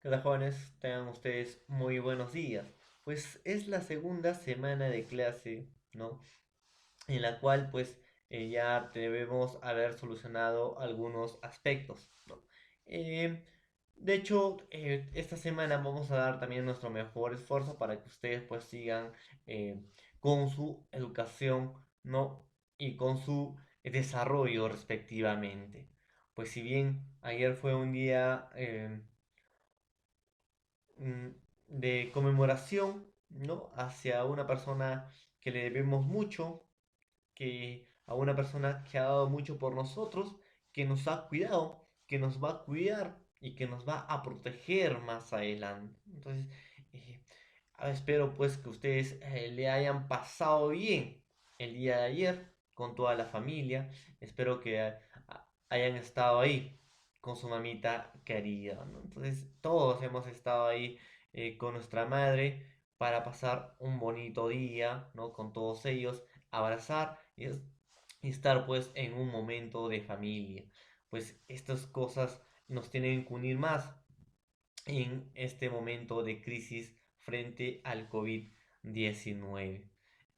¿Qué tal, jóvenes? Tengan ustedes muy buenos días. Pues es la segunda semana de clase, ¿no? En la cual pues ya debemos haber solucionado algunos aspectos, ¿no? Eh, de hecho, esta semana vamos a dar también nuestro mejor esfuerzo para que ustedes pues sigan eh, con su educación, ¿no? Y con su desarrollo respectivamente. Pues si bien ayer fue un día mm, de conmemoración, ¿no? Hacia una persona que le debemos mucho, que a una persona que ha dado mucho por nosotros, que nos ha cuidado, que nos va a cuidar y que nos va a proteger más adelante. Entonces, eh, espero pues que ustedes le hayan pasado bien el día de ayer con toda la familia. Espero que hayan estado ahí con su mamita querida, ¿no? Entonces, todos hemos estado ahí con nuestra madre para pasar un bonito día, ¿no? Con todos ellos, abrazar y estar pues en un momento de familia. Pues estas cosas nos tienen que unir más en este momento de crisis frente al COVID-19.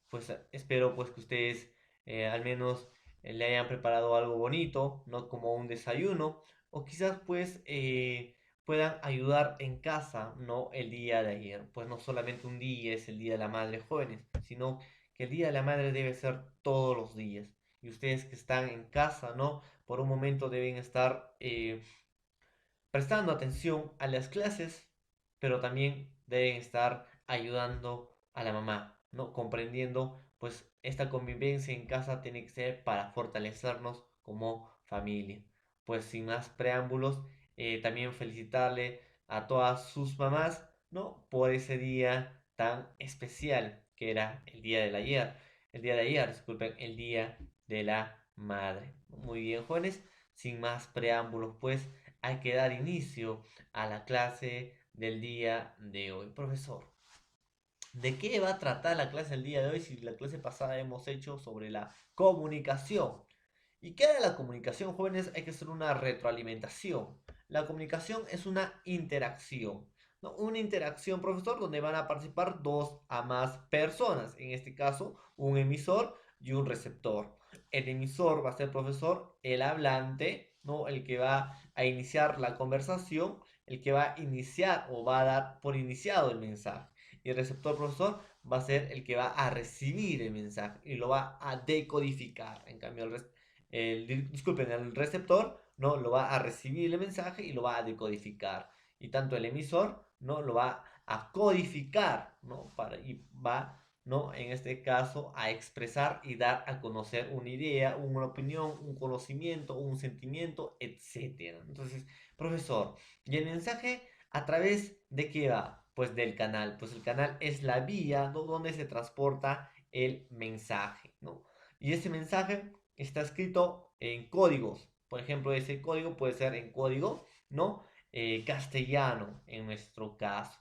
Pues espero pues que ustedes al menos le hayan preparado algo bonito, no como un desayuno, o quizás pues puedan ayudar en casa, no el día de ayer. Pues no solamente un día es el Día de la Madre jóvenes, sino que el Día de la Madre debe ser todos los días. Y ustedes que están en casa, ¿no? Por un momento deben estar prestando atención a las clases, pero también deben estar ayudando a la mamá, ¿no? Comprendiendo, pues esta convivencia en casa tiene que ser para fortalecernos como familia. Pues sin más preámbulos, también felicitarle a todas sus mamás, ¿no? Por ese día tan especial que era el día de ayer, disculpen, el día de la madre. Muy bien, jóvenes, sin más preámbulos, pues hay que dar inicio a la clase del día de hoy. Profesor, ¿de qué va a tratar la clase del día de hoy si la clase pasada hemos hecho sobre la comunicación? ¿Y qué era la comunicación, jóvenes? Hay que hacer una retroalimentación. La comunicación es una interacción, ¿no? Una interacción, profesor, donde van a participar dos a más personas. En este caso, un emisor y un receptor. El emisor va a ser, profesor, el hablante, ¿no? El que va a iniciar la conversación, el que va a iniciar o va a dar por iniciado el mensaje. Y el receptor, profesor, va a ser el que va a recibir el mensaje y lo va a decodificar. En cambio, disculpen, el receptor no lo va a recibir el mensaje y lo va a decodificar. Y tanto el emisor no lo va a codificar, ¿no? Y va, ¿no? En este caso, a expresar y dar a conocer una idea, una opinión, un conocimiento, un sentimiento, etcétera. Entonces, profesor, ¿y el mensaje a través de qué va? Pues del canal. Pues el canal es la vía, ¿no? Donde se transporta el mensaje, ¿no? Y ese mensaje está escrito en códigos. Por ejemplo, ese código puede ser en código, ¿no? Castellano, en nuestro caso.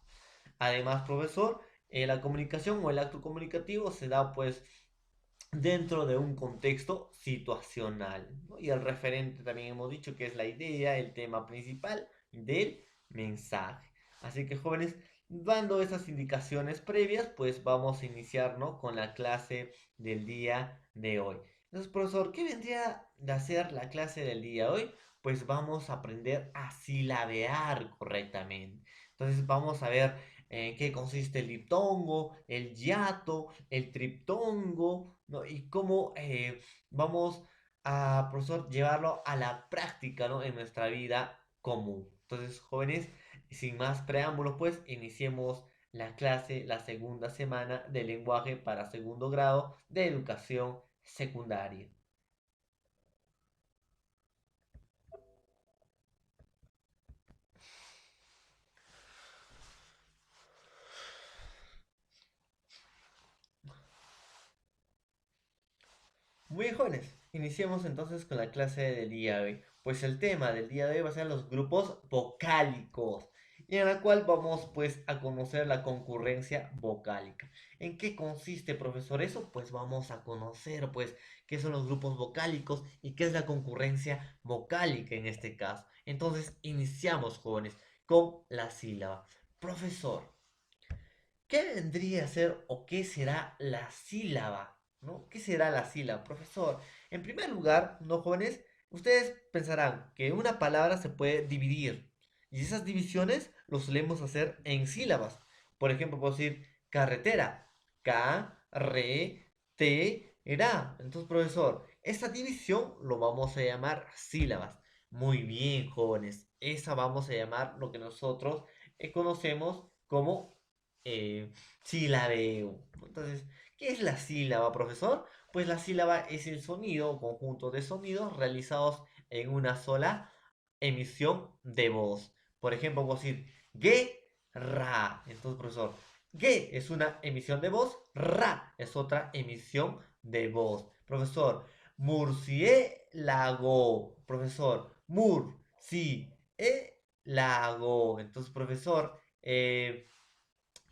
Además, profesor, la comunicación o el acto comunicativo se da pues dentro de un contexto situacional, ¿no? Y el referente también hemos dicho que es la idea, el tema principal del mensaje. Así que, jóvenes, dando esas indicaciones previas, pues vamos a iniciar, ¿no? Con la clase del día de hoy. Entonces, profesor, ¿qué vendría de hacer la clase del día de hoy? Pues vamos a aprender a silabear correctamente. Entonces vamos a ver qué consiste el diptongo, el hiato, el triptongo, ¿no? Y cómo vamos a, profesor, llevarlo a la práctica, ¿no? En nuestra vida común. Entonces, jóvenes, sin más preámbulos, pues iniciemos la clase, la segunda semana de lenguaje para segundo grado de educación secundaria. Muy bien, jóvenes, iniciemos entonces con la clase del día de hoy. Pues el tema del día de hoy va a ser los grupos vocálicos, y en la cual vamos pues a conocer la concurrencia vocálica. ¿En qué consiste, profesor, eso? Pues vamos a conocer pues qué son los grupos vocálicos y qué es la concurrencia vocálica en este caso. Entonces, iniciamos, jóvenes. con la sílaba. Profesor, ¿qué vendría a ser o qué será la sílaba? ¿No? ¿Qué será la sílaba, profesor? En primer lugar, ¿no, jóvenes? Ustedes pensarán que una palabra se puede dividir y esas divisiones lo solemos hacer en sílabas. Por ejemplo, puedo decir carretera, ca-re-te-ra. Entonces, profesor, esta división lo vamos a llamar sílabas. Muy bien, jóvenes. Esa vamos a llamar lo que nosotros conocemos como eh, sílabeo. Entonces, ¿qué es la sílaba, profesor? Pues la sílaba es el sonido o conjunto de sonidos realizados en una sola emisión de voz. Por ejemplo, vamos a decir ra. Entonces, profesor, ge es una emisión de voz, ra es otra emisión de voz. Profesor, murciélago. Profesor, lago. Entonces, profesor,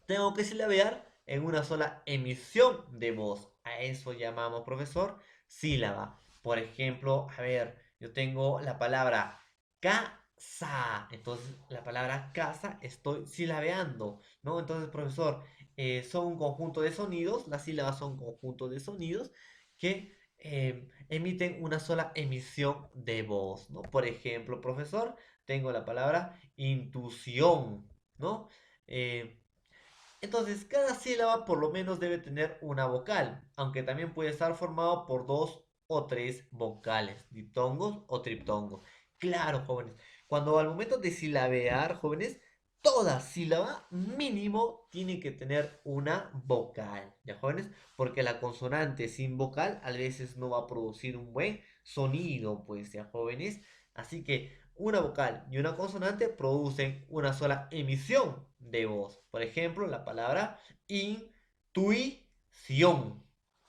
tengo que silabear en una sola emisión de voz. A eso llamamos, profesor, sílaba. Por ejemplo, a ver, yo tengo la palabra casa. Entonces, la palabra casa estoy silabeando, ¿no? Entonces, profesor, son un conjunto de sonidos. Las sílabas son un conjunto de sonidos que emiten una sola emisión de voz, ¿no? Por ejemplo, profesor, tengo la palabra intuición, ¿no? Eh, entonces, cada sílaba por lo menos debe tener una vocal, aunque también puede estar formado por dos o tres vocales, diptongos o triptongos. Claro, jóvenes, cuando al momento de silabear, jóvenes, toda sílaba mínimo tiene que tener una vocal, ¿ya, jóvenes? Porque la consonante sin vocal a veces no va a producir un buen sonido, pues, ¿ya, jóvenes? Así que una vocal y una consonante producen una sola emisión de voz. Por ejemplo, la palabra intuición,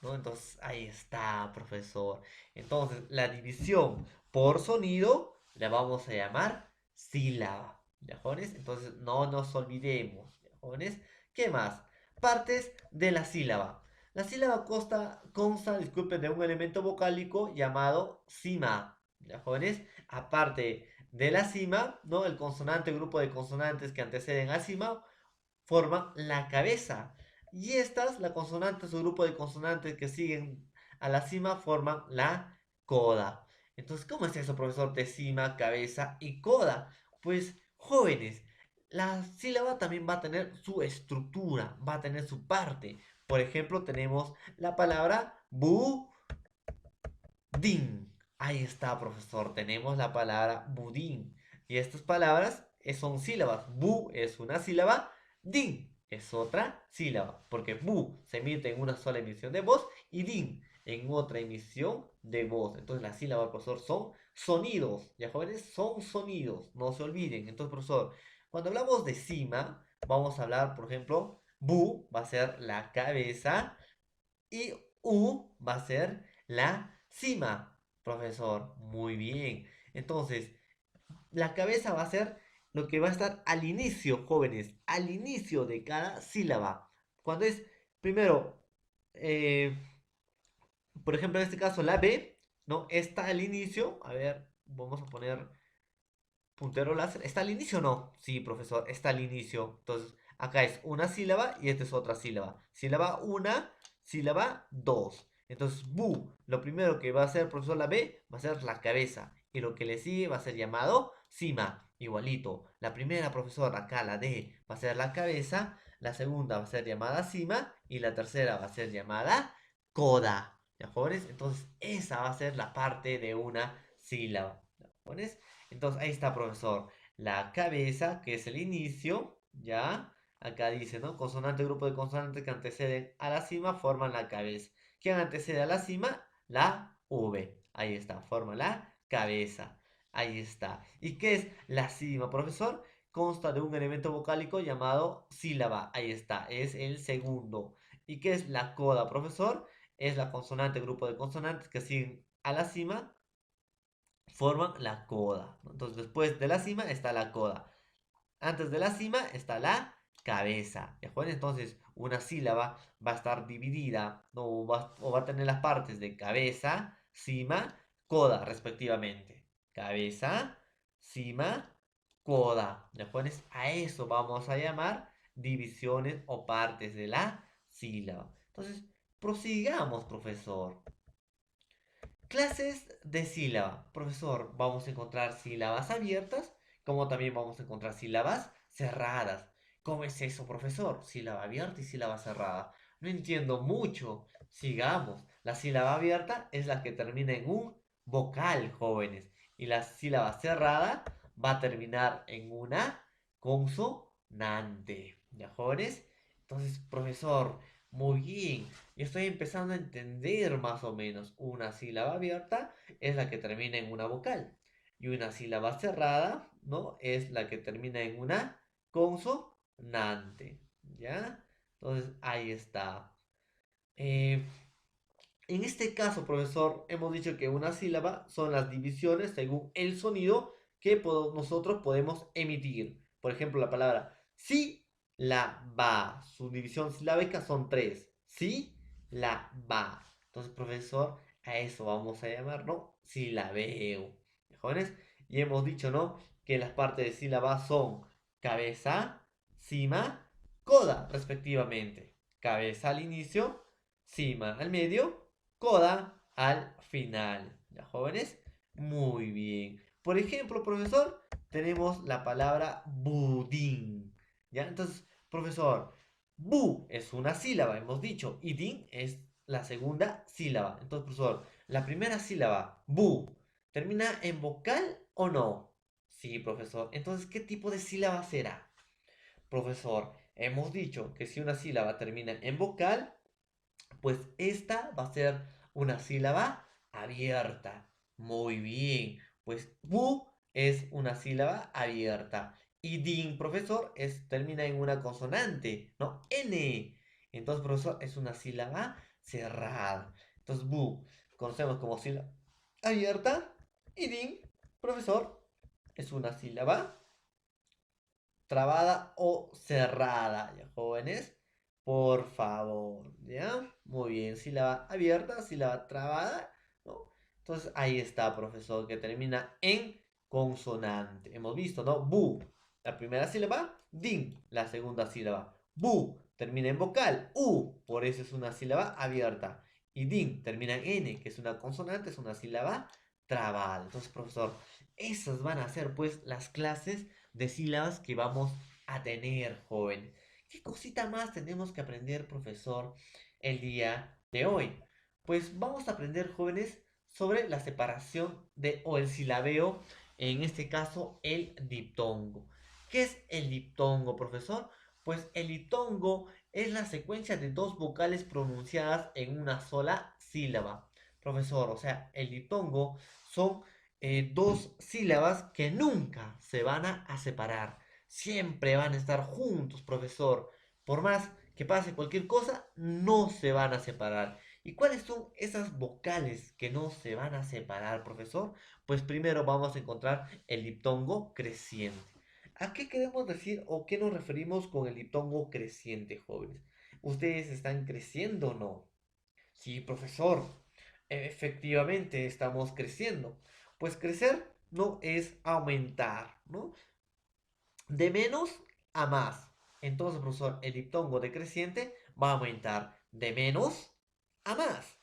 ¿no? Entonces, ahí está, profesor. Entonces, la división por sonido la vamos a llamar sílaba. ¿Ya, jóvenes? Entonces, no nos olvidemos. ¿Ya, jóvenes? ¿Qué más? Partes de la sílaba. La sílaba consta, disculpen, de un elemento vocálico llamado cima. ¿Ya, jóvenes? Aparte de la cima, ¿no? El consonante, el grupo de consonantes que anteceden a cima, forman la cabeza. Y estas, la consonante, su grupo de consonantes que siguen a la cima, forman la coda. Entonces, ¿cómo es eso, profesor? De cima, cabeza y coda. Pues, jóvenes, la sílaba también va a tener su estructura, va a tener su parte. Por ejemplo, tenemos la palabra budín. Ahí está, profesor. Tenemos la palabra budín. Y estas palabras son sílabas. Bu es una sílaba, din es otra sílaba. Porque bu se emite en una sola emisión de voz y din en otra emisión de voz. Entonces las sílabas, profesor, son sonidos. Ya, jóvenes, son sonidos. No se olviden. Entonces, profesor, cuando hablamos de cima, vamos a hablar, por ejemplo, bu va a ser la cabeza y U va a ser la cima, profesor. Muy bien. Entonces, la cabeza va a ser lo que va a estar al inicio, jóvenes, al inicio de cada sílaba. Cuando es, primero, eh, por ejemplo, en este caso, la B, ¿no? Está al inicio. A ver, vamos a poner puntero láser. ¿Está al inicio o no? Sí, profesor, está al inicio. Entonces, acá es una sílaba y esta es otra sílaba. Sílaba una, sílaba 2. Entonces, bu, lo primero que va a hacer el profesor la B va a ser la cabeza. Y lo que le sigue va a ser llamado cima. Igualito. La primera, profesor, acá la D va a ser la cabeza. La segunda va a ser llamada cima. Y la tercera va a ser llamada coda. ¿Ya, jóvenes? Entonces, esa va a ser la parte de una sílaba. ¿Ya, jóvenes? Entonces, ahí está, profesor. La cabeza, que es el inicio, ¿ya? Acá dice, ¿no? Consonante, grupo de consonantes que anteceden a la cima forman la cabeza. ¿Quién antecede a la cima? La V. Ahí está, forma la cabeza. Ahí está. ¿Y qué es la cima, profesor? Consta de un elemento vocálico llamado sílaba. Ahí está, es el segundo. ¿Y qué es la coda, profesor? Es la consonante, grupo de consonantes que siguen a la cima forman la coda, ¿no? Entonces, después de la cima está la coda. Antes de la cima está la cabeza. ¿De acuerdo? Entonces, una sílaba va a estar dividida, ¿no? O va a tener las partes de cabeza, cima, coda, respectivamente. Cabeza, cima, coda. ¿Ya jóvenes? A eso vamos a llamar divisiones o partes de la sílaba. Entonces, prosigamos, profesor. Clases de sílaba. Profesor, vamos a encontrar sílabas abiertas, como también vamos a encontrar sílabas cerradas. ¿Cómo es eso, profesor? Sílaba abierta y sílaba cerrada. No entiendo mucho. Sigamos. La sílaba abierta es la que termina en un vocal, jóvenes. Y la sílaba cerrada va a terminar en una consonante. ¿Ya, jóvenes? Entonces, profesor, muy bien. Y estoy empezando a entender más o menos. Una sílaba abierta es la que termina en una vocal. Y una sílaba cerrada, ¿no? Es la que termina en una consonante. ¿Ya? Entonces, ahí está. Eh, en este caso, profesor, hemos dicho que una sílaba son las divisiones según el sonido que nosotros podemos emitir. Por ejemplo, la palabra sí, la va. Su división silábica son tres. Sí, la va. Entonces, profesor, a eso vamos a llamar, ¿no? Silabeo. ¿Jóvenes? Y hemos dicho, ¿no? Que las partes de sílaba son cabeza, cima, coda, respectivamente. Cabeza al inicio, cima al medio, coda al final. ¿Ya, jóvenes? Muy bien. Por ejemplo, profesor, tenemos la palabra budín. ¿Ya? Entonces, profesor, bu es una sílaba, hemos dicho, y din es la segunda sílaba. Entonces, profesor, la primera sílaba, bu, ¿termina en vocal o no? Sí, profesor. Entonces, ¿qué tipo de sílaba será? Profesor, hemos dicho que si una sílaba termina en vocal, pues esta va a ser una sílaba abierta. Muy bien. Pues bu es una sílaba abierta. Y din, profesor, termina en una consonante, ¿no? N. Entonces, profesor, es una sílaba cerrada. Entonces, bu conocemos como sílaba abierta. Y din, profesor, es una sílaba trabada o cerrada, ¿ya, jóvenes? Por favor, ¿ya? Muy bien, sílaba abierta, sílaba trabada, ¿no? Entonces ahí está, profesor, que termina en consonante. Hemos visto, ¿no? Bu, la primera sílaba, din, la segunda sílaba. Bu, termina en vocal, por eso es una sílaba abierta. Y din, termina en n, que es una consonante, es una sílaba trabada. Entonces, profesor, esas van a ser, pues, las clases de sílabas que vamos a tener, joven. ¿Qué cosita más tenemos que aprender, profesor, el día de hoy? Pues vamos a aprender, jóvenes, sobre la separación de o el silabeo, en este caso el diptongo. ¿Qué es el diptongo, profesor? Pues el diptongo es la secuencia de dos vocales pronunciadas en una sola sílaba. Profesor, o sea, el diptongo son dos sílabas que nunca se van a separar. Siempre van a estar juntos, profesor. Por más que pase cualquier cosa, no se van a separar. ¿Y cuáles son esas vocales que no se van a separar, profesor? Pues primero vamos a encontrar el diptongo creciente. ¿A qué queremos decir o qué nos referimos con el diptongo creciente, jóvenes? ¿Ustedes están creciendo o no? Sí, profesor, efectivamente estamos creciendo. Pues crecer no es aumentar, ¿no? De menos a más. Entonces, profesor, el diptongo decreciente va a aumentar de menos a más.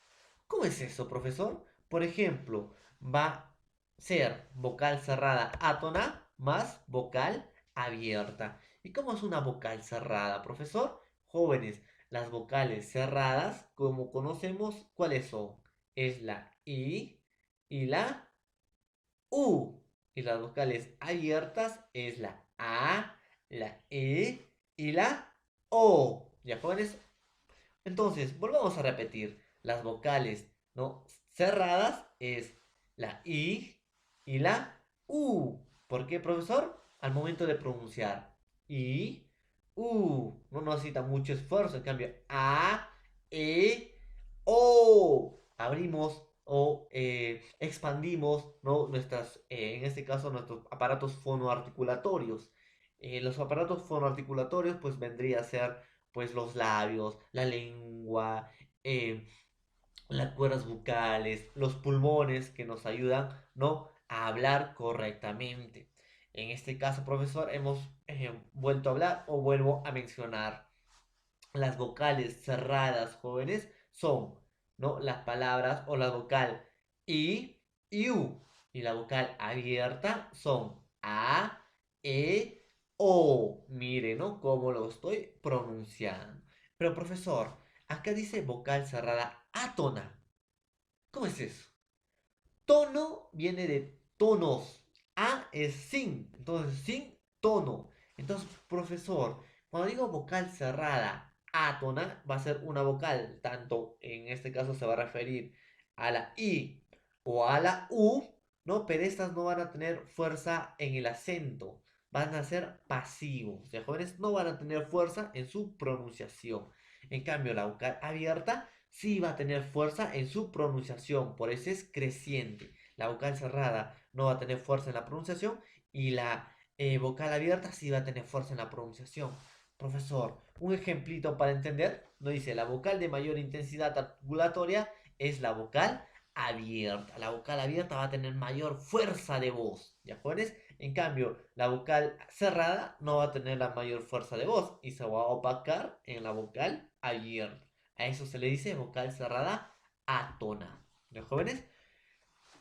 ¿Cómo es eso, profesor? Por ejemplo, va a ser vocal cerrada átona más vocal abierta. ¿Y cómo es una vocal cerrada, profesor? Jóvenes, las vocales cerradas, como conocemos, ¿cuáles son? Es la I y la U. Y las vocales abiertas es la A, la E y la O. ¿Ya, jóvenes? Entonces, volvamos a repetir. Las vocales, ¿no? Cerradas es la I y la U. ¿Por qué, profesor? Al momento de pronunciar I, U. No necesita mucho esfuerzo. En cambio, A, E, O. Abrimos o expandimos, ¿no? En este caso, nuestros aparatos fonoarticulatorios. Los aparatos fonoarticulatorios, pues vendría a ser pues los labios, la lengua, eh, las cuerdas bucales, los pulmones que nos ayudan, ¿no? A hablar correctamente. En este caso, profesor, hemos vuelto a hablar o vuelvo a mencionar. Las vocales cerradas, jóvenes, son, ¿no? Las palabras o la vocal I y U. Y la vocal abierta son A, E, O. Mire, ¿no? Cómo lo estoy pronunciando. Pero, profesor, acá dice vocal cerrada átona. ¿Cómo es eso? Tono viene de tonos. A es sin. Entonces, sin tono. Entonces, profesor, cuando digo vocal cerrada, átona, va a ser una vocal. Tanto en este caso se va a referir a la I o a la U, ¿no? Pero estas no van a tener fuerza en el acento. Van a ser pasivos. O sea, jóvenes no van a tener fuerza en su pronunciación. En cambio, la vocal abierta sí va a tener fuerza en su pronunciación, por eso es creciente. La vocal cerrada no va a tener fuerza en la pronunciación y la vocal abierta sí va a tener fuerza en la pronunciación. Profesor, un ejemplito para entender, nos dice la vocal de mayor intensidad articulatoria es la vocal abierta. La vocal abierta va a tener mayor fuerza de voz, ¿ya jóvenes? En cambio, la vocal cerrada no va a tener la mayor fuerza de voz y se va a opacar en la vocal abierta. A eso se le dice vocal cerrada átona. ¿De jóvenes?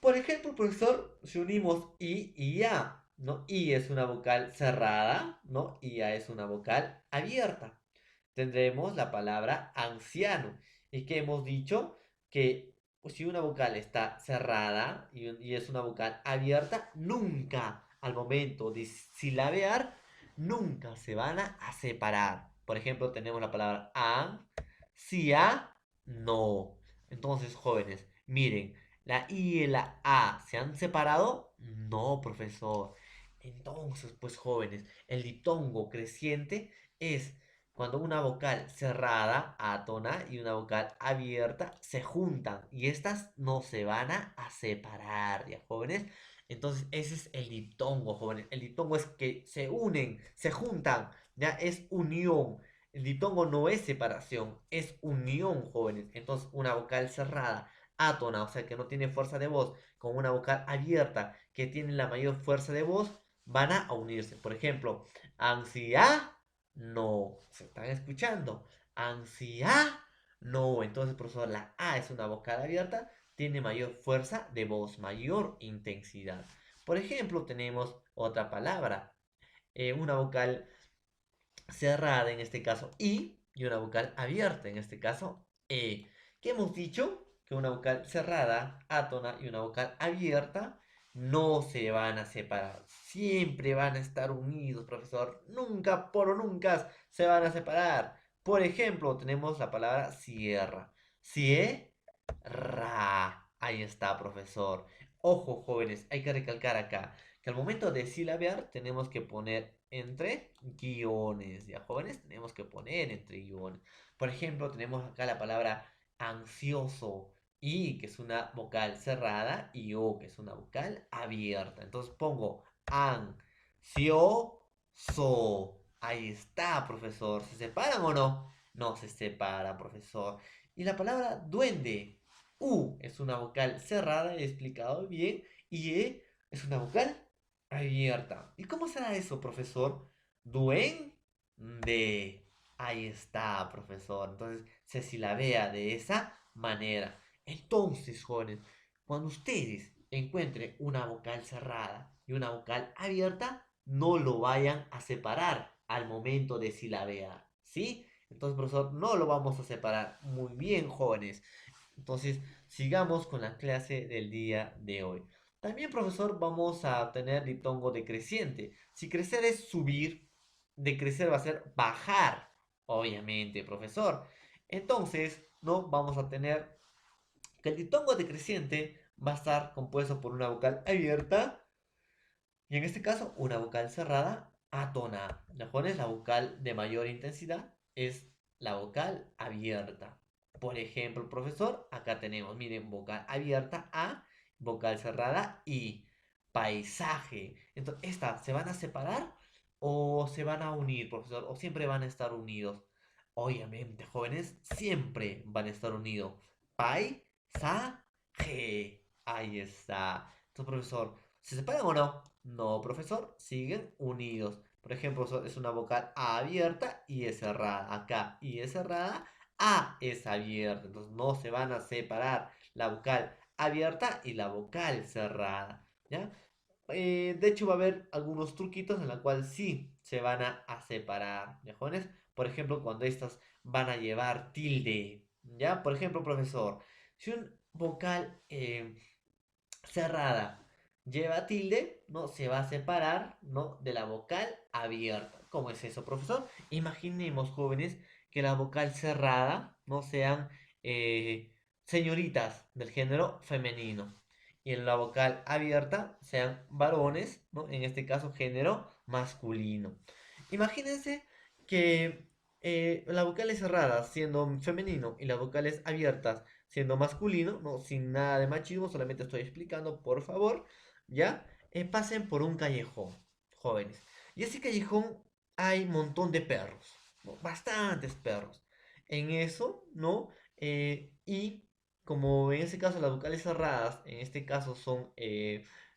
Por ejemplo, profesor, si unimos I y A, ¿no? I es una vocal cerrada, ¿no? Y A es una vocal abierta. Tendremos la palabra anciano. ¿Y que hemos dicho? Que si una vocal está cerrada y es una vocal abierta, nunca al momento de silabear, nunca se van a separar. Por ejemplo, tenemos la palabra an, si a, no. Entonces, jóvenes, miren, ¿la I y la A se han separado? No, profesor. Entonces, pues jóvenes, el diptongo creciente es cuando una vocal cerrada, átona, y una vocal abierta se juntan y estas no se van a separar, ¿ya, jóvenes? Entonces, ese es el diptongo, jóvenes. El diptongo es que se unen, se juntan, ya es unión. El diptongo no es separación, es unión, jóvenes. Entonces, una vocal cerrada, átona, o sea que no tiene fuerza de voz, con una vocal abierta que tiene la mayor fuerza de voz, van a unirse. Por ejemplo, ansiedad, no. ¿Se están escuchando? Ansiedad, no. Entonces, profesor, la A es una vocal abierta, tiene mayor fuerza de voz, mayor intensidad. Por ejemplo, tenemos otra palabra, una vocal cerrada, en este caso y una vocal abierta, en este caso E. ¿Qué hemos dicho? Que una vocal cerrada, átona y una vocal abierta no se van a separar. Siempre van a estar unidos, profesor. Nunca, por nunca se van a separar. Por ejemplo, tenemos la palabra sierra. Sierra. Ahí está, profesor. Ojo, jóvenes, hay que recalcar acá que al momento de silabear tenemos que poner entre guiones, ¿ya, jóvenes? Tenemos que poner entre guiones. Por ejemplo, tenemos acá la palabra ansioso, y que es una vocal cerrada, y o que es una vocal abierta. Entonces pongo ansioso. Ahí está, profesor. ¿Se separan o no? No se separa, profesor. Y la palabra duende. U es una vocal cerrada, he explicado bien. Y E es una vocal abierta. ¿Y cómo será eso, profesor? Duende. Ahí está, profesor. Entonces se silabea de esa manera. Entonces, jóvenes, cuando ustedes encuentren una vocal cerrada y una vocal abierta, no lo vayan a separar al momento de silabear. ¿Sí? Entonces, profesor, no lo vamos a separar. Muy bien, jóvenes. Entonces, sigamos con la clase del día de hoy. También, profesor, vamos a tener diptongo decreciente. Si crecer es subir, decrecer va a ser bajar, obviamente, profesor. Entonces, no vamos a tener que el diptongo decreciente va a estar compuesto por una vocal abierta y en este caso una vocal cerrada atonada. Mejor la vocal de mayor intensidad es la vocal abierta. Por ejemplo, profesor, acá tenemos, miren, vocal abierta A, vocal cerrada I, paisaje. Entonces, ¿estas se van a separar o se van a unir, profesor? ¿O siempre van a estar unidos? Obviamente, jóvenes, siempre van a estar unidos. Paisaje. Ahí está. Entonces, profesor, ¿Se separan o no? No, profesor, siguen unidos. Por ejemplo, es una vocal A abierta y es cerrada. Acá y es cerrada, A es abierta. Entonces no se van a separar la vocal abierta y la vocal cerrada. ¿Ya? De hecho, va a haber algunos truquitos en la cual sí se van a separar, ¿ya, jóvenes? Por ejemplo, cuando estas van a llevar tilde, ¿ya? Por ejemplo, profesor, si un vocal cerrada lleva tilde, ¿no? Se va a separar, ¿no? De la vocal abierta. ¿Cómo es eso, profesor? Imaginemos, jóvenes, que la vocal cerrada, ¿no? Sean señoritas del género femenino. Y en la vocal abierta sean varones, ¿no? En este caso, género masculino. Imagínense que las vocales cerradas siendo femenino y las vocales abiertas siendo masculino, no, sin nada de machismo, solamente estoy explicando, por favor, ¿ya? Pasen por un callejón, jóvenes. Y ese callejón hay un montón de perros, ¿no? Bastantes perros. En eso, ¿no? Y como en ese caso las vocales cerradas, en este caso son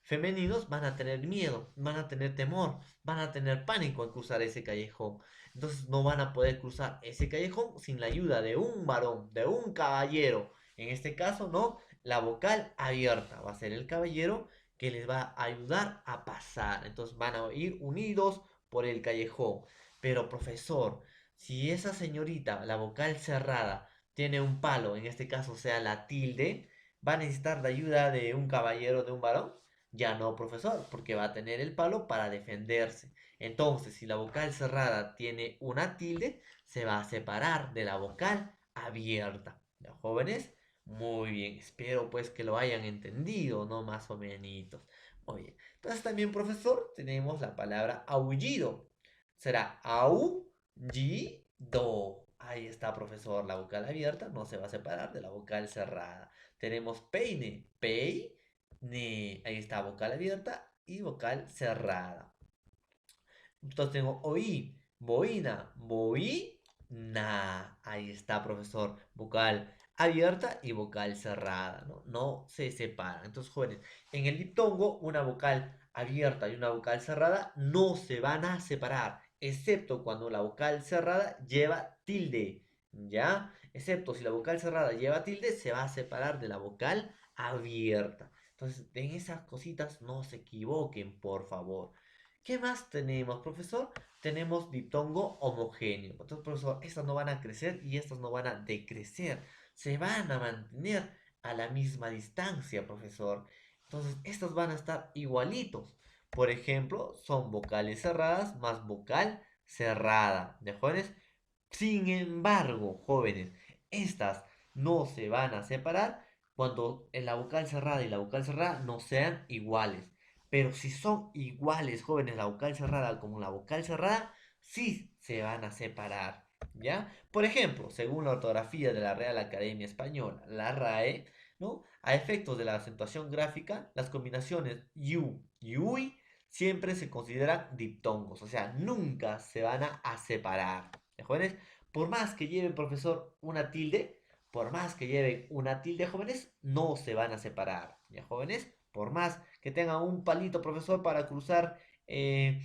femeninos, van a tener miedo, van a tener temor, van a tener pánico al cruzar ese callejón. Entonces no van a poder cruzar ese callejón sin la ayuda de un varón, de un caballero. En este caso, ¿no? La vocal abierta va a ser el caballero que les va a ayudar a pasar. Entonces van a ir unidos por el callejón. Pero profesor, si esa señorita, la vocal cerrada, tiene un palo, en este caso sea la tilde, ¿va a necesitar la ayuda de un caballero, de un varón? Ya no, profesor, porque va a tener el palo para defenderse. Entonces, si la vocal cerrada tiene una tilde, se va a separar de la vocal abierta. ¿Ya, jóvenes? Muy bien, espero pues que lo hayan entendido, ¿no? Más o menos. Muy bien. Entonces también, profesor, tenemos la palabra aullido. Será aullido. Ahí está, profesor. La vocal abierta no se va a separar de la vocal cerrada. Tenemos peine, peine. Ahí está, vocal abierta y vocal cerrada. Entonces tengo oí, boina, boina. Ahí está, profesor. Vocal abierta y vocal cerrada, ¿no? No se separan. Entonces, jóvenes, en el diptongo, una vocal abierta y una vocal cerrada no se van a separar, excepto cuando la vocal cerrada lleva tilde, ¿ya? Excepto si la vocal cerrada lleva tilde, se va a separar de la vocal abierta. Entonces, en esas cositas no se equivoquen, por favor. ¿Qué más tenemos, profesor? Tenemos diptongo homogéneo. Entonces, profesor, estas no van a crecer y estas no van a decrecer. Se van a mantener a la misma distancia, profesor. Entonces, estas van a estar igualitos. Por ejemplo, son vocales cerradas más vocal cerrada. ¿De jóvenes? Sin embargo, jóvenes, estas no se van a separar cuando la vocal cerrada y la vocal cerrada no sean iguales. Pero si son iguales, jóvenes, la vocal cerrada como la vocal cerrada, sí se van a separar. ¿Ya? Por ejemplo, según la ortografía de la Real Academia Española, la RAE, ¿no? A efectos de la acentuación gráfica, las combinaciones yu y ui siempre se consideran diptongos, o sea, nunca se van a separar. ¿Ya, jóvenes? Por más que lleven, profesor, una tilde, por más que lleven una tilde, jóvenes, no se van a separar. ¿Ya, jóvenes? Por más que tengan un palito, profesor, para cruzar el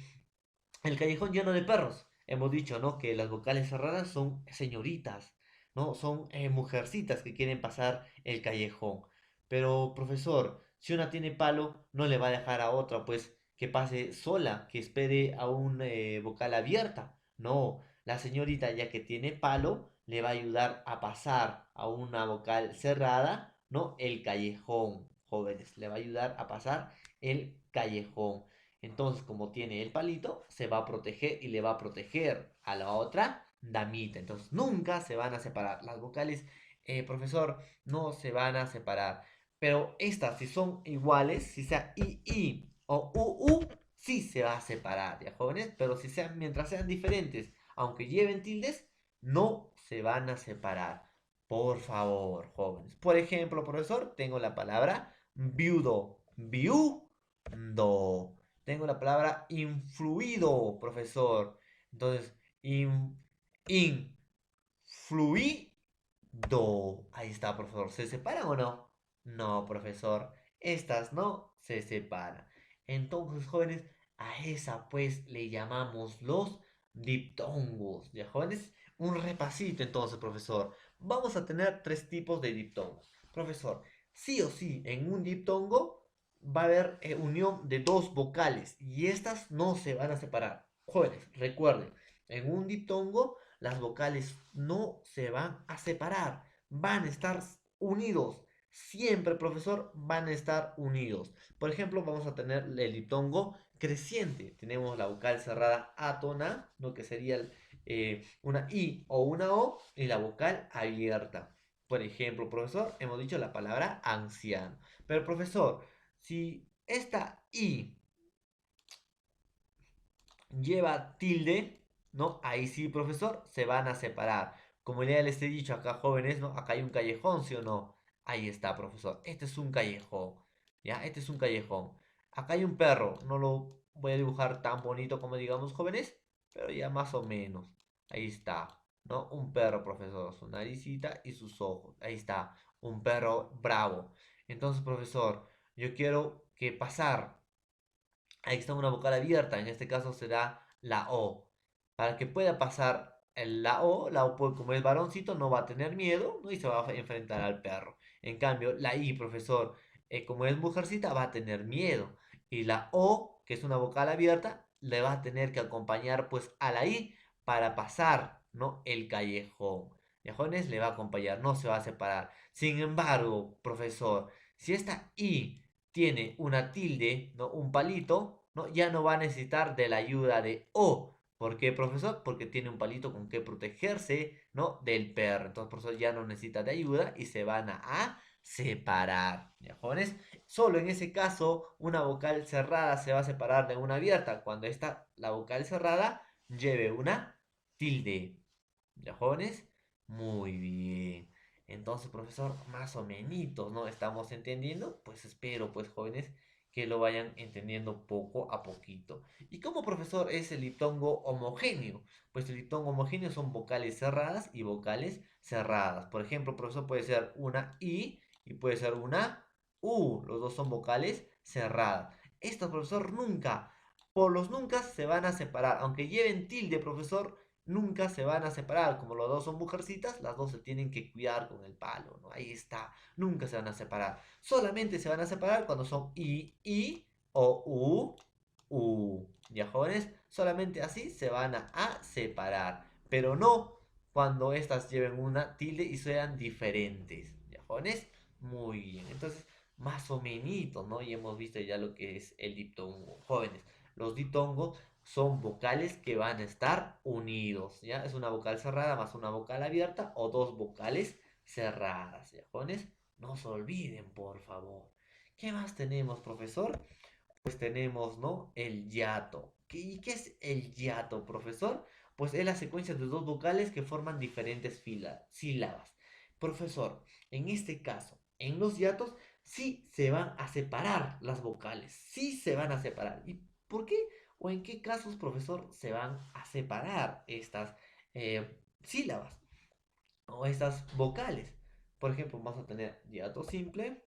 callejón lleno de perros. Hemos dicho, ¿no? Que las vocales cerradas son señoritas, ¿no? Son mujercitas que quieren pasar el callejón. Pero, profesor, si una tiene palo, no le va a dejar a otra, pues, que pase sola, que espere a un vocal abierta. No, la señorita, ya que tiene palo, le va a ayudar a pasar a una vocal cerrada, ¿no? El callejón, jóvenes, le va a ayudar a pasar el callejón. Entonces, como tiene el palito, se va a proteger y le va a proteger a la otra damita. Entonces, nunca se van a separar. Las vocales, profesor, no se van a separar. Pero estas, si son iguales, si sea I o U, sí se va a separar, ¿ya, jóvenes? Pero si sean, mientras sean diferentes, aunque lleven tildes, no se van a separar. Por favor, jóvenes. Por ejemplo, profesor, tengo la palabra viudo. Viudo. Tengo la palabra influido, profesor. Entonces, influido. Ahí está, profesor. ¿Se separan o no? No, profesor. Estas no se separan. Entonces, jóvenes, a esa pues le llamamos los diptongos. ¿Ya, jóvenes? Un repasito entonces, profesor. Vamos a tener tres tipos de diptongos. Profesor, sí o sí, en un diptongo va a haber unión de dos vocales y estas no se van a separar. Jóvenes, recuerden, en un diptongo las vocales no se van a separar, van a estar unidos. Siempre, profesor, van a estar unidos. Por ejemplo, vamos a tener el diptongo creciente. Tenemos la vocal cerrada átona, ¿no? Que sería una I o una O, y la vocal abierta. Por ejemplo, profesor, hemos dicho la palabra anciano. Pero, profesor, si esta I lleva tilde, ¿no? Ahí sí, profesor, se van a separar. Como ya les he dicho acá, jóvenes, ¿no? Acá hay un callejón, ¿sí o no? Ahí está, profesor. Este es un callejón, ¿ya? Este es un callejón. Acá hay un perro. No lo voy a dibujar tan bonito como digamos, jóvenes, pero ya más o menos. Ahí está, ¿no? Un perro, profesor. Su naricita y sus ojos. Ahí está. Un perro bravo. Entonces, profesor, yo quiero que pasar. Ahí está una vocal abierta, en este caso será la O. Para que pueda pasar la O como es varoncito, no va a tener miedo, ¿no? Y se va a enfrentar al perro. En cambio, la I, profesor, como es mujercita, va a tener miedo. Y la O, que es una vocal abierta, le va a tener que acompañar pues a la I para pasar, ¿no? El callejón. Callejones le va a acompañar, no se va a separar. Sin embargo, profesor, si esta I tiene una tilde, ¿no? Un palito, ¿no? Ya no va a necesitar de la ayuda de O. ¿Por qué, profesor? Porque tiene un palito con que protegerse, ¿no? Del perro. Entonces, profesor, ya no necesita de ayuda y se van a separar. ¿Ya, jóvenes? Solo en ese caso, una vocal cerrada se va a separar de una abierta cuando esta, la vocal cerrada, lleve una tilde. ¿Ya, jóvenes? Muy bien. Entonces, profesor, más o menos, ¿no? ¿Estamos entendiendo? Pues espero, pues, jóvenes, que lo vayan entendiendo poco a poquito. ¿Y cómo, profesor, es el diptongo homogéneo? Pues el diptongo homogéneo son vocales cerradas y vocales cerradas. Por ejemplo, profesor, puede ser una I y puede ser una U. Los dos son vocales cerradas. Estos, profesor, nunca, por los nunca se van a separar. Aunque lleven tilde, profesor, nunca se van a separar. Como los dos son mujercitas, las dos se tienen que cuidar con el palo, ¿no? Ahí está. Nunca se van a separar. Solamente se van a separar cuando son I o U. ¿Ya, jóvenes? Solamente así se van a separar. Pero no cuando estas lleven una tilde y sean diferentes. ¿Ya, jóvenes? Muy bien. Entonces, más o menos, ¿no? Y hemos visto ya lo que es el diptongo. Jóvenes, los diptongos son vocales que van a estar unidos, ¿ya? Es una vocal cerrada más una vocal abierta o dos vocales cerradas, ¿ya, jóvenes? No se olviden, por favor. ¿Qué más tenemos, profesor? Pues tenemos, ¿no? El hiato. ¿Y qué es el hiato, profesor? Pues es la secuencia de dos vocales que forman diferentes sílabas. Profesor, en este caso, en los hiatos sí se van a separar las vocales, sí se van a separar. ¿Y por qué o en qué casos, profesor, se van a separar estas sílabas o estas vocales? Por ejemplo, vamos a tener hiato simple,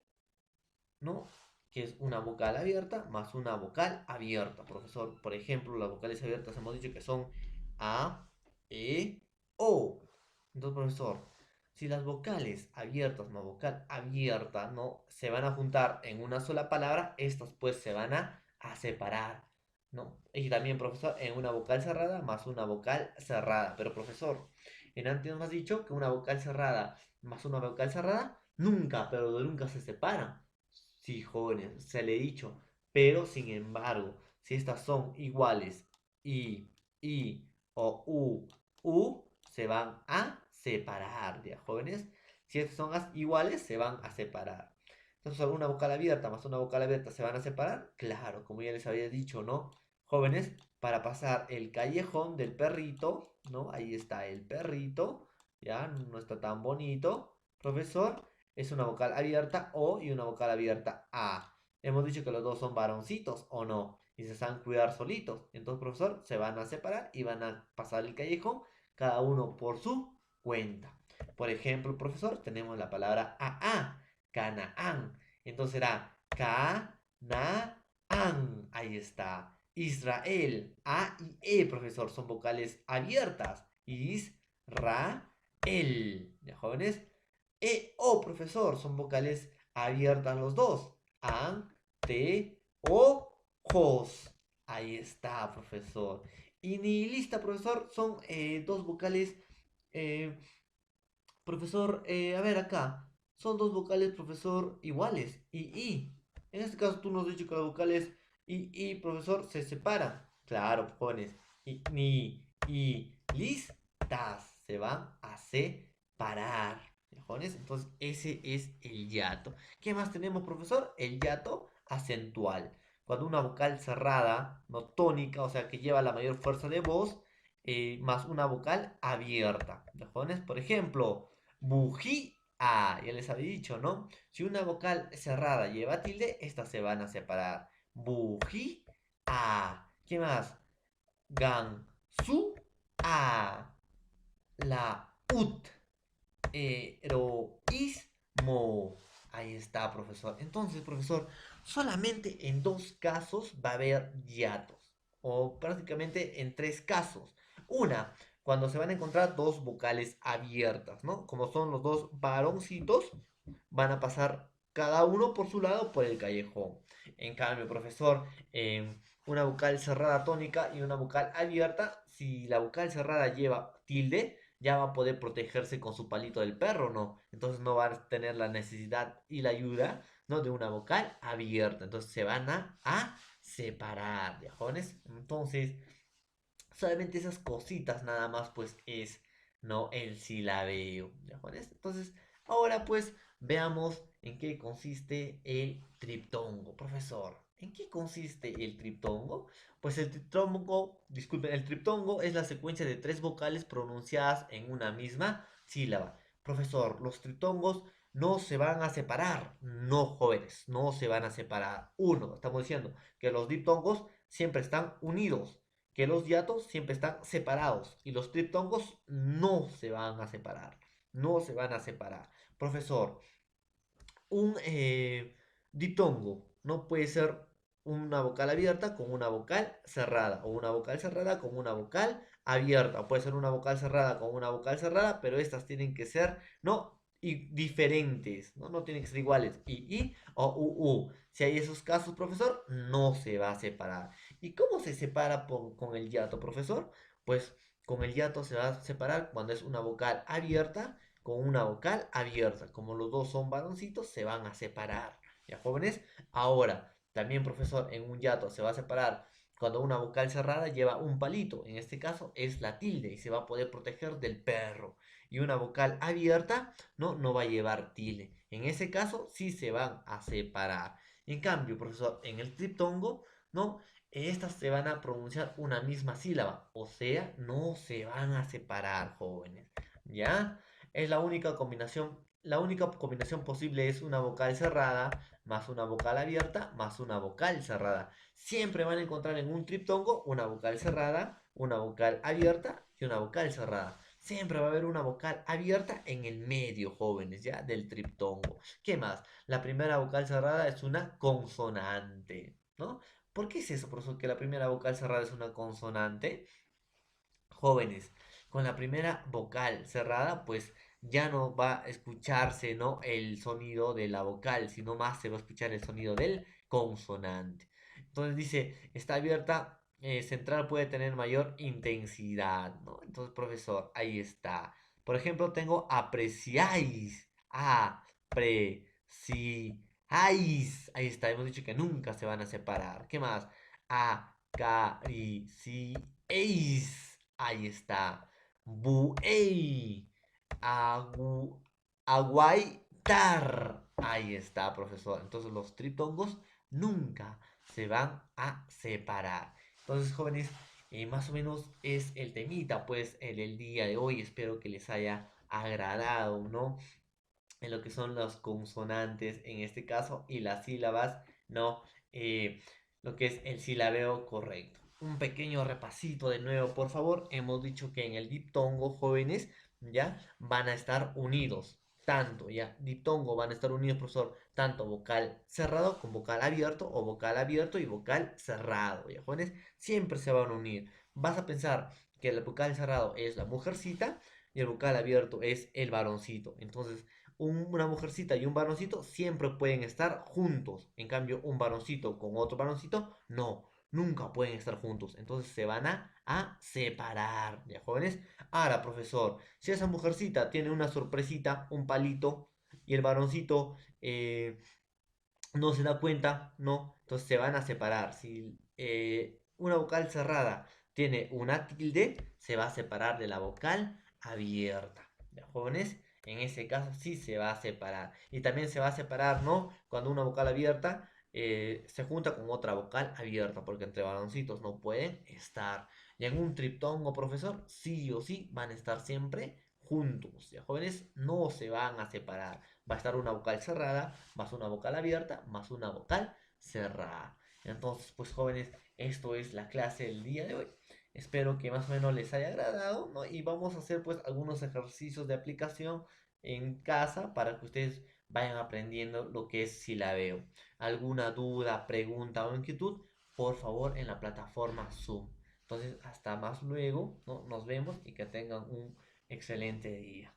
¿no? Que es una vocal abierta más una vocal abierta, profesor. Por ejemplo, las vocales abiertas hemos dicho que son A, E, O. Entonces, profesor, si las vocales abiertas más vocal abierta no se van a juntar en una sola palabra, estas pues se van a separar, ¿no? Y también, profesor, en una vocal cerrada más una vocal cerrada. Pero, profesor, en antes nos has dicho que una vocal cerrada más una vocal cerrada nunca, pero de nunca se separan. Sí, jóvenes, se le he dicho. Pero, sin embargo, si estas son iguales, I o U, se van a separar, ¿ya, jóvenes? Si estas son iguales, se van a separar. Entonces, una vocal abierta más una vocal abierta se van a separar. Claro, como ya les había dicho, ¿no? Jóvenes, para pasar el callejón del perrito, ¿no? Ahí está el perrito, ya no está tan bonito, profesor. Es una vocal abierta O y una vocal abierta A. Hemos dicho que los dos son varoncitos o no. Y se saben cuidar solitos. Entonces, profesor, se van a separar y van a pasar el callejón, cada uno por su cuenta. Por ejemplo, profesor, tenemos la palabra AA, Canaán. Entonces será Canaán. An, ahí está. Israel, A y E, profesor, son vocales abiertas. Israel. ¿Ya, jóvenes? E, O, profesor, son vocales abiertas los dos. An, Te, O, Jos. Ahí está, profesor. Y nihilista, profesor, son dos vocales. eh, Profesor, a ver acá. Son dos vocales, profesor, iguales. Y. En este caso tú nos has dicho que las vocales y, profesor, se separan. Claro, jóvenes. Y, listas. Se van a separar. ¿Ya, jóvenes? Entonces, ese es el hiato. ¿Qué más tenemos, profesor? El hiato acentual. Cuando una vocal cerrada, no tónica, o sea, que lleva la mayor fuerza de voz, más una vocal abierta. ¿Ya, jóvenes? Por ejemplo. Bujía, ya les había dicho, ¿no? Si una vocal cerrada lleva tilde, estas se van a separar. Bujía, ¿qué más? Gansu, la ut, heroísmo. Ahí está, profesor. Entonces, profesor, solamente en dos casos va a haber hiatos. O prácticamente en tres casos. Una, cuando se van a encontrar dos vocales abiertas, ¿no? Como son los dos varoncitos, van a pasar cada uno por su lado por el callejón. En cambio, profesor, una vocal cerrada tónica y una vocal abierta, si la vocal cerrada lleva tilde, ya va a poder protegerse con su palito del perro, ¿no? Entonces no va a tener la necesidad y la ayuda, ¿no? De una vocal abierta. Entonces se van a separar, ¿viajones? Entonces, solamente esas cositas nada más, pues es, ¿no? El silabeo, ¿viajones? Entonces, ahora pues veamos en qué consiste el triptongo, profesor. ¿En qué consiste el triptongo? Pues el triptongo, disculpen, el triptongo es la secuencia de tres vocales pronunciadas en una misma sílaba. Profesor, los triptongos no se van a separar. No, jóvenes, no se van a separar. Uno, estamos diciendo que los diptongos siempre están unidos, que los hiatos siempre están separados y los triptongos no se van a separar. No se van a separar. Profesor, un diptongo no puede ser una vocal abierta con una vocal cerrada, o una vocal cerrada con una vocal abierta. Puede ser una vocal cerrada con una vocal cerrada, pero estas tienen que ser, ¿no? Y diferentes, ¿no? No tienen que ser iguales. I o u. Si hay esos casos, profesor, no se va a separar. ¿Y cómo se separa con el hiato, profesor? Pues con el hiato se va a separar cuando es una vocal abierta con una vocal abierta. Como los dos son varoncitos, se van a separar. ¿Ya, jóvenes? Ahora, también, profesor, en un hiato se va a separar cuando una vocal cerrada lleva un palito. En este caso es la tilde y se va a poder proteger del perro. Y una vocal abierta no va a llevar tilde. En ese caso sí se van a separar. En cambio, profesor, en el triptongo, ¿no? Estas se van a pronunciar una misma sílaba. O sea, no se van a separar, jóvenes. ¿Ya? Es la única combinación posible es una vocal cerrada más una vocal abierta más una vocal cerrada. Siempre van a encontrar en un triptongo una vocal cerrada, una vocal abierta y una vocal cerrada. Siempre va a haber una vocal abierta en el medio, jóvenes, ya, del triptongo. ¿Qué más? La primera vocal cerrada es una consonante, ¿no? ¿Por qué es eso, profesor, que la primera vocal cerrada es una consonante? Jóvenes, con la primera vocal cerrada, pues ya no va a escucharse, ¿no? El sonido de la vocal, sino más se va a escuchar el sonido del consonante. Entonces dice, está abierta, central puede tener mayor intensidad, ¿no? Entonces, profesor, ahí está. Por ejemplo, tengo apreciáis, apreciáis. Ahí está, hemos dicho que nunca se van a separar. ¿Qué más? Acariciéis. Ahí está. Buey. Agu, aguaitar. Ahí está, profesor. Entonces los triptongos nunca se van a separar. Entonces, jóvenes, más o menos es el temita, pues, el día de hoy. Espero que les haya agradado, ¿no? En lo que son los consonantes en este caso y las sílabas, ¿no? Eh, lo que es el silabeo correcto. Un pequeño repasito de nuevo, por favor. Hemos dicho que en el diptongo, jóvenes, ya van a estar unidos. tanto, ya, diptongo van a estar unidos, profesor, tanto vocal cerrado con vocal abierto o vocal abierto y vocal cerrado, ya, jóvenes, siempre se van a unir. Vas a pensar que el vocal cerrado es la mujercita y el vocal abierto es el varoncito. Entonces, una mujercita y un varoncito siempre pueden estar juntos. En cambio, un varoncito con otro varoncito, no, nunca pueden estar juntos. Entonces se van a separar, ¿ya, jóvenes? Ahora, profesor, si esa mujercita tiene una sorpresita, un palito, y el varoncito no se da cuenta, ¿no? Entonces se van a separar. Si una vocal cerrada tiene una tilde, se va a separar de la vocal abierta. ¿Ya, jóvenes? En ese caso sí se va a separar. Y también se va a separar, ¿no? Cuando una vocal abierta se junta con otra vocal abierta, porque entre varoncitos no pueden estar. Y en un triptongo, profesor, sí o sí van a estar siempre juntos. ¿Ya, jóvenes? No se van a separar. Va a estar una vocal cerrada, más una vocal abierta, más una vocal cerrada. Entonces, pues jóvenes, esto es la clase del día de hoy. Espero que más o menos les haya agradado, ¿no? Y vamos a hacer pues algunos ejercicios de aplicación en casa para que ustedes vayan aprendiendo lo que es silabeo. Alguna duda, pregunta o inquietud, por favor en la plataforma Zoom. Entonces, hasta más luego, ¿no? Nos vemos y que tengan un excelente día.